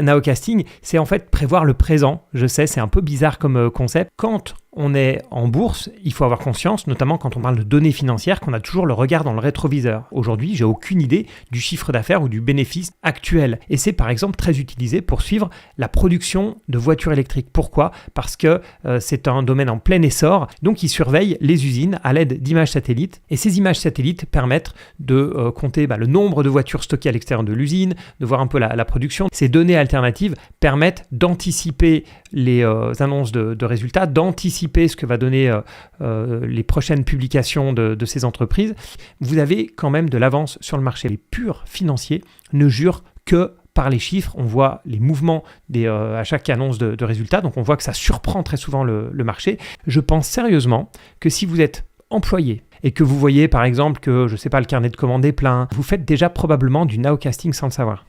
Nowcasting, c'est en fait prévoir le présent. Je sais, c'est un peu bizarre comme concept. Quand on est en bourse, il faut avoir conscience, notamment quand on parle de données financières, qu'on a toujours le regard dans le rétroviseur. Aujourd'hui, j'ai aucune idée du chiffre d'affaires ou du bénéfice actuel. Et c'est par exemple très utilisé pour suivre la production de voitures électriques. Pourquoi ? Parce que c'est un domaine en plein essor. Donc, ils surveillent les usines à l'aide d'images satellites. Et ces images satellites permettent de compter le nombre de voitures stockées à l'extérieur de l'usine, de voir un peu la production. Ces données alternatives permettent d'anticiper les annonces de résultats, d'anticiper ce que va donner les prochaines publications de ces entreprises. Vous avez quand même de l'avance sur le marché. Les purs financiers ne jurent que par les chiffres. On voit les mouvements à chaque annonce de résultats, donc on voit que ça surprend très souvent le marché. Je pense sérieusement que si vous êtes employé et que vous voyez par exemple que, je ne sais pas, le carnet de commandes est plein, vous faites déjà probablement du nowcasting sans le savoir.